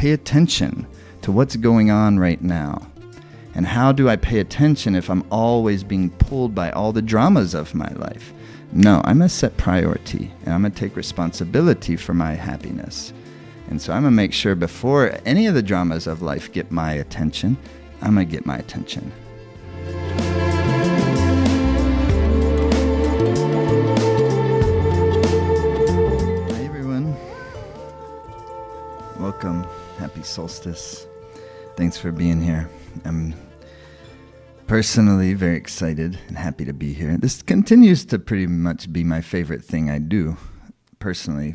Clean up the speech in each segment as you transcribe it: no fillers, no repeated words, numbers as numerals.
pay attention to what's going on right now. And how do I pay attention if I'm always being pulled by all the dramas of my life? No, I'm going to set priority, and I'm going to take responsibility for my happiness. And so I'm going to make sure before any of the dramas of life get my attention, I'm going to get my attention. Hi everyone. Welcome. Happy solstice. Thanks for being here. I'm personally very excited and happy to be here. This continues to pretty much be my favorite thing I do personally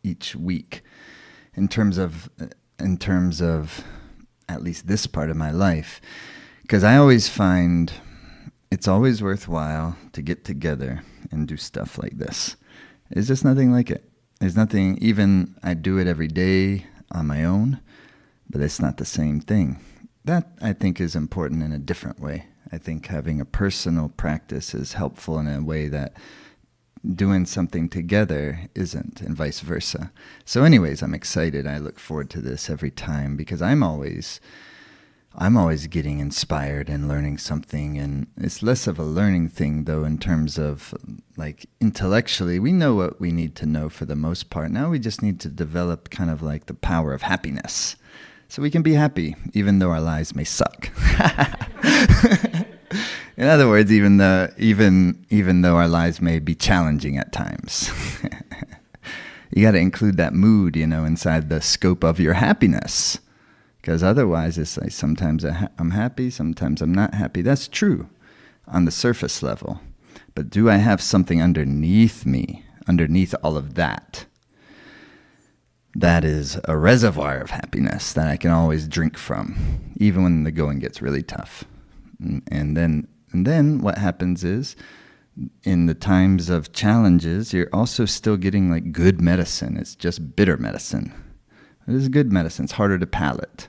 each week in terms of at least this part of my life, because I always find it's always worthwhile to get together and do stuff like this. There's just nothing like it. There's nothing, even I do it every day on my own, but it's not the same thing. That, I think, is important in a different way. I think having a personal practice is helpful in a way that doing something together isn't, and vice versa. So anyways, I'm excited. I look forward to this every time because I'm always getting inspired and learning something, and it's less of a learning thing though in terms of like intellectually. We know what we need to know for the most part. Now we just need to develop kind of like the power of happiness. So we can be happy, even though our lives may suck. In other words, even though our lives may be challenging at times. You got to include that mood, inside the scope of your happiness. Because otherwise, it's like sometimes I'm happy, sometimes I'm not happy. That's true on the surface level. But do I have something underneath me, underneath all of that? That is a reservoir of happiness that I can always drink from, even when the going gets really tough. And then what happens is, in the times of challenges, you're also still getting like good medicine. It's just bitter medicine. It is good medicine. It's harder to palate.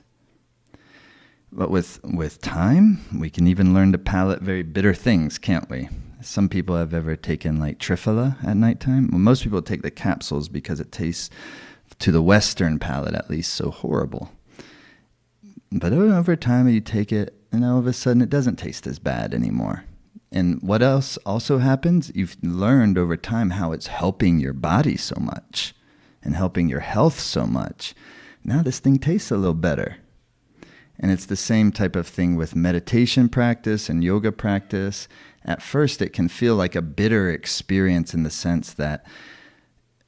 But with time, we can even learn to palate very bitter things, can't we? Some people have ever taken like Triphala at nighttime. Well, most people take the capsules because it tastes, to the Western palate at least, so horrible. But over time you take it, and all of a sudden it doesn't taste as bad anymore. And what else also happens? You've learned over time how it's helping your body so much and helping your health so much. Now this thing tastes a little better. And it's the same type of thing with meditation practice and yoga practice. At first it can feel like a bitter experience in the sense that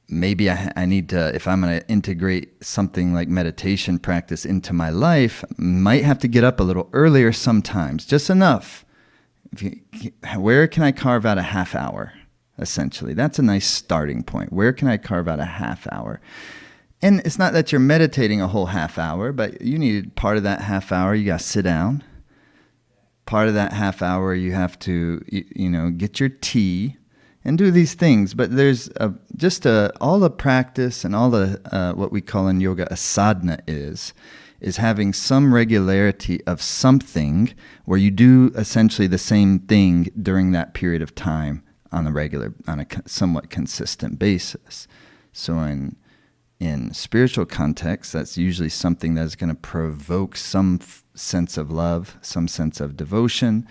maybe I need to, if I'm going to integrate something like meditation practice into my life, might have to get up a little earlier sometimes, just enough. Where can I carve out a half hour, essentially? That's a nice starting point. Where can I carve out a half hour? And it's not that you're meditating a whole half hour, but you need part of that half hour, you got to sit down. Part of that half hour, you have to, get your tea and do these things. But there's all the practice and all the what we call in yoga asadna is having some regularity of something where you do essentially the same thing during that period of time on a somewhat consistent basis. So in spiritual context, that's usually something that's going to provoke some sense of love, some sense of devotion.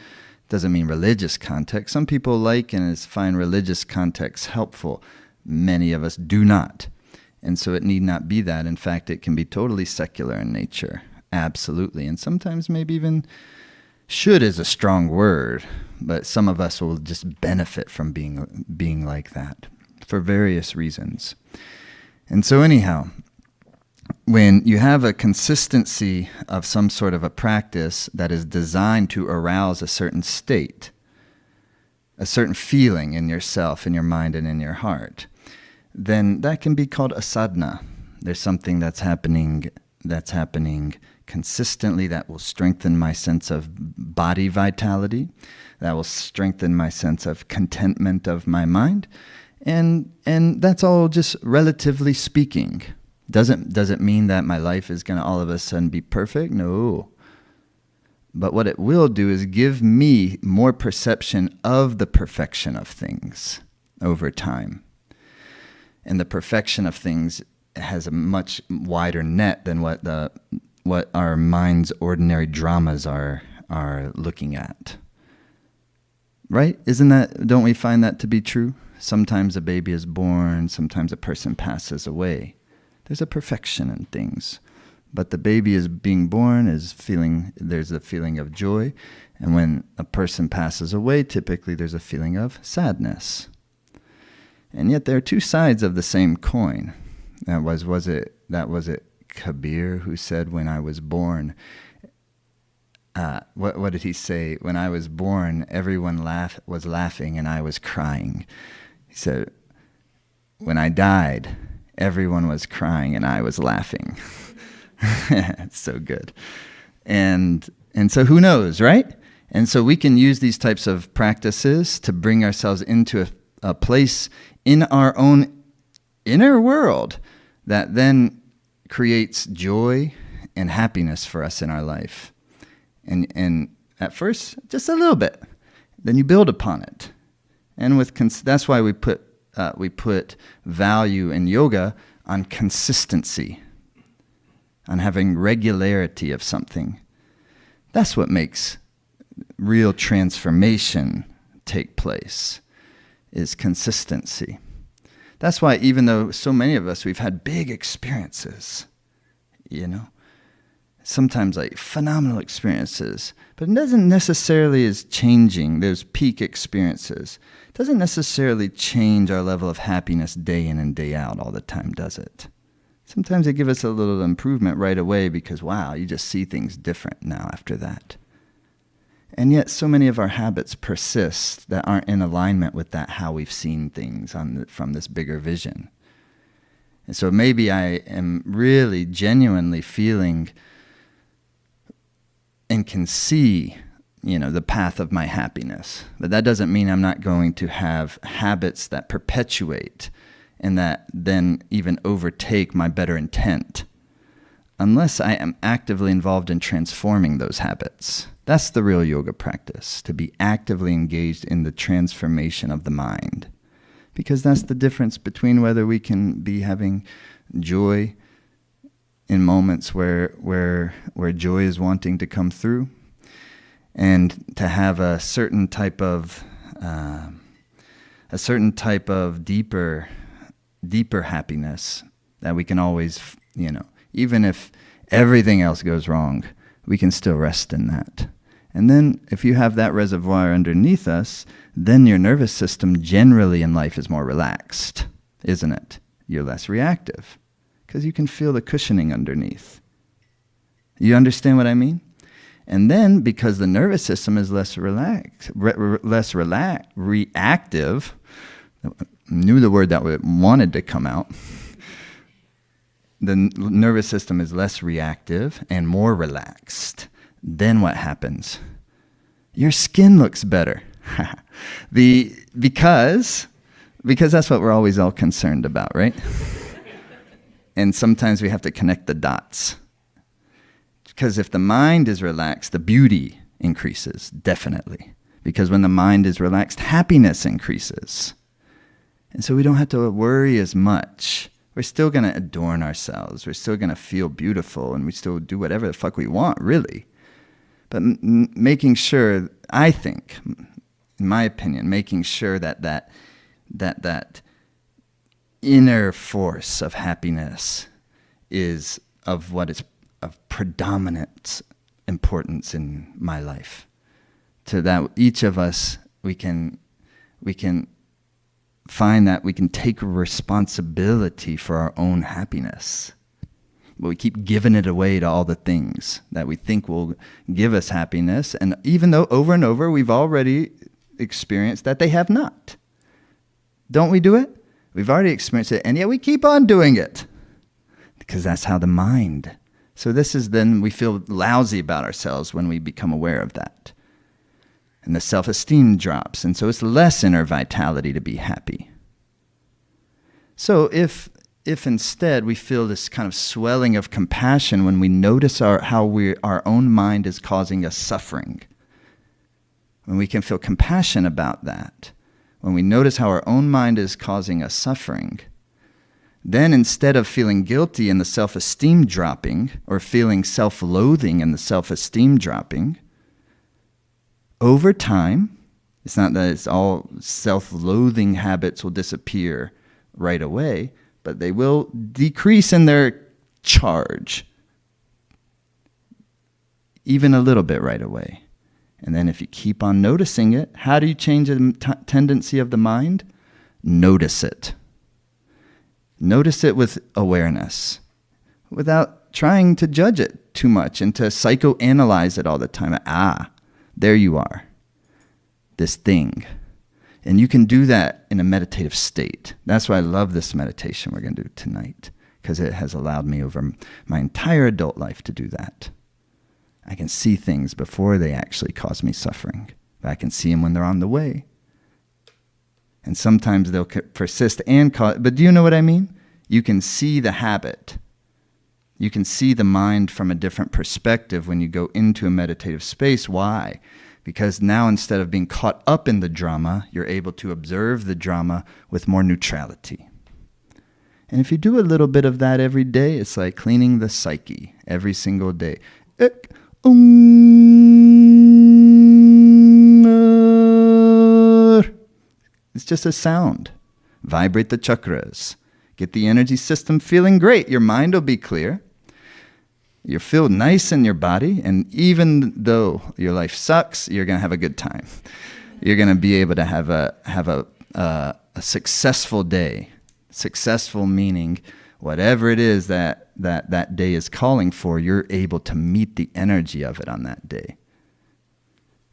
Doesn't mean religious context. Some people like and find religious context helpful. Many of us do not. And so it need not be that. In fact, it can be totally secular in nature. Absolutely. And sometimes maybe even should is a strong word, but some of us will just benefit from being like that for various reasons. And so anyhow, when you have a consistency of some sort of a practice that is designed to arouse a certain state, a certain feeling in yourself, in your mind, and in your heart, then that can be called asadna. There's something that's happening consistently that will strengthen my sense of body vitality, that will strengthen my sense of contentment of my mind, and that's all just relatively speaking. Doesn't mean that my life is going to all of a sudden be perfect. No. But what it will do is give me more perception of the perfection of things over time. And the perfection of things has a much wider net than what our mind's ordinary dramas are looking at. Right? Don't we find that to be true? Sometimes a baby is born, sometimes a person passes away. There's a perfection in things. But the baby is being born, there's a feeling of joy. And when a person passes away, typically there's a feeling of sadness. And yet there are two sides of the same coin. Was it Kabir who said, when I was born, what did he say? When I was born, everyone was laughing and I was crying. He said, when I died, everyone was crying and I was laughing. It's so good. And so who knows, right? And so we can use these types of practices to bring ourselves into a place in our own inner world that then creates joy and happiness for us in our life. And at first, just a little bit. Then you build upon it. And that's why we put value in yoga on consistency, on having regularity of something. That's what makes real transformation take place, is consistency. That's why even though so many of us, we've had big experiences, sometimes like phenomenal experiences, but it doesn't necessarily is changing those peak experiences. It doesn't necessarily change our level of happiness day in and day out all the time, does it? Sometimes they give us a little improvement right away because, wow, you just see things different now after that. And yet so many of our habits persist that aren't in alignment with that, how we've seen things from this bigger vision. And so maybe I am really genuinely feeling and can see, the path of my happiness. But that doesn't mean I'm not going to have habits that perpetuate and that then even overtake my better intent, unless I am actively involved in transforming those habits. That's the real yoga practice, to be actively engaged in the transformation of the mind. Because that's the difference between whether we can be having joy in moments where joy is wanting to come through, and to have a certain type of deeper happiness that we can always, even if everything else goes wrong, we can still rest in that. And then if you have that reservoir underneath us, then your nervous system generally in life is more relaxed, isn't it? You're less reactive because you can feel the cushioning underneath. You understand what I mean? And then because the nervous system is less reactive, knew the word that wanted to come out. The nervous system is less reactive and more relaxed. Then what happens? Your skin looks better. Because that's what we're always all concerned about, right? And sometimes we have to connect the dots. Because if the mind is relaxed, the beauty increases, definitely. Because when the mind is relaxed, happiness increases. And so we don't have to worry as much. We're still going to adorn ourselves. We're still going to feel beautiful, and we still do whatever the fuck we want, really. But making sure, I think, in my opinion, making sure that inner force of happiness is of what is of predominant importance in my life. To that each of us, we can find that we can take responsibility for our own happiness. But we keep giving it away to all the things that we think will give us happiness. And even though over and over we've already experienced that they have not. Don't we do it? We've already experienced it, and yet we keep on doing it. Because that's how the mind. So this is then we feel lousy about ourselves when we become aware of that. And the self-esteem drops. And so it's less inner vitality to be happy. So if instead we feel this kind of swelling of compassion when we notice how our own mind is causing us suffering, when we can feel compassion about that, when we notice how our own mind is causing us suffering, then instead of feeling guilty and the self-esteem dropping, or feeling self-loathing and the self-esteem dropping, over time, it's not that it's all self-loathing habits will disappear right away, but they will decrease in their charge even a little bit right away. And then if you keep on noticing it, how do you change a tendency of the mind? Notice it. Notice it with awareness without trying to judge it too much and to psychoanalyze it all the time. There you are, this thing. And you can do that in a meditative state. That's why I love this meditation we're going to do tonight, because it has allowed me over my entire adult life to do that. I can see things before they actually cause me suffering. But I can see them when they're on the way. And sometimes they'll persist and cause, but do you know what I mean? You can see the habit. You can see the mind from a different perspective when you go into a meditative space. Why? Because now instead of being caught up in the drama, you're able to observe the drama with more neutrality. And if you do a little bit of that every day, it's like cleaning the psyche every single day. It's just a sound. Vibrate the chakras. Get the energy system feeling great. Your mind will be clear. You feel nice in your body. And even though your life sucks, you're going to have a good time. You're going to be able to have a successful day. Successful meaning whatever it is that day is calling for, you're able to meet the energy of it on that day.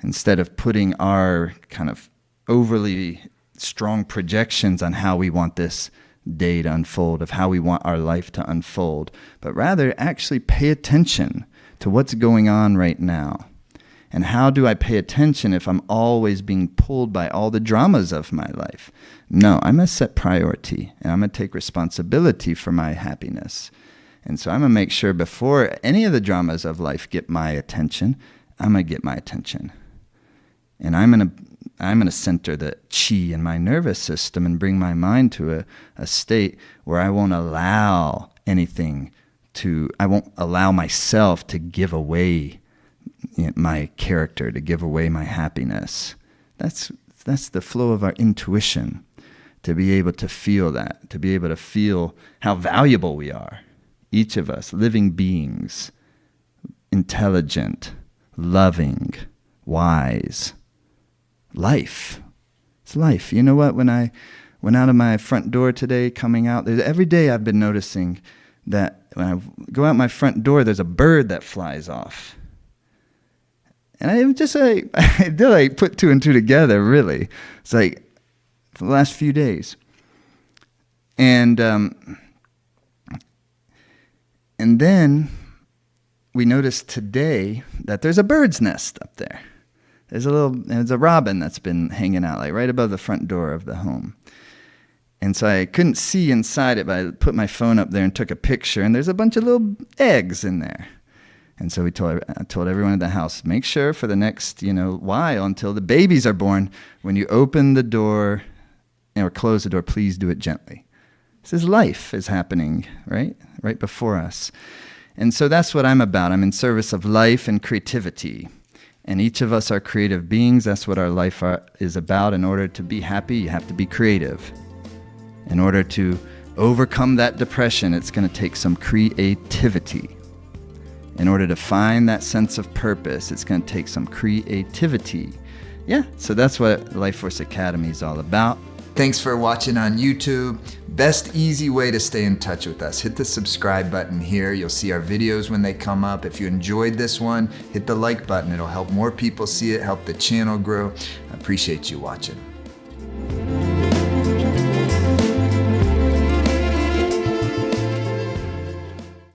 Instead of putting our kind of overly strong projections on how we want this day to unfold, of how we want our life to unfold, but rather actually pay attention to what's going on right now. And how do I pay attention if I'm always being pulled by all the dramas of my life? No, I'm going to set priority, and I'm going to take responsibility for my happiness. And so I'm going to make sure before any of the dramas of life get my attention, I'm going to get my attention. And I'm going to center the chi in my nervous system and bring my mind to a state where I won't allow I won't allow myself to give away my character, to give away my happiness. That's the flow of our intuition, to be able to feel that, to be able to feel how valuable we are. Each of us, living beings, intelligent, loving, wise. Life. It's life. You know what? When I went out of my front door today, coming out, every day I've been noticing that when I go out my front door, there's a bird that flies off. And I just I did put two and two together, really. It's like for the last few days. And then we noticed today that there's a bird's nest up there. There's a robin that's been hanging out right above the front door of the home. And so I couldn't see inside it, but I put my phone up there and took a picture, and there's a bunch of little eggs in there. And so I told everyone in the house, make sure for the next, while until the babies are born, when you open the door or close the door, please do it gently. This is life is happening, right before us. And so that's what I'm about. I'm in service of life and creativity. And each of us are creative beings. That's what our life is about. In order to be happy, you have to be creative. In order to overcome that depression, it's going to take some creativity. In order to find that sense of purpose, it's going to take some creativity. Yeah, so that's what Life Force Academy is all about. Thanks for watching on YouTube. Best easy way to stay in touch with us. Hit the subscribe button here. You'll see our videos when they come up. If you enjoyed this one, hit the like button. It'll help more people see it, help the channel grow. I appreciate you watching.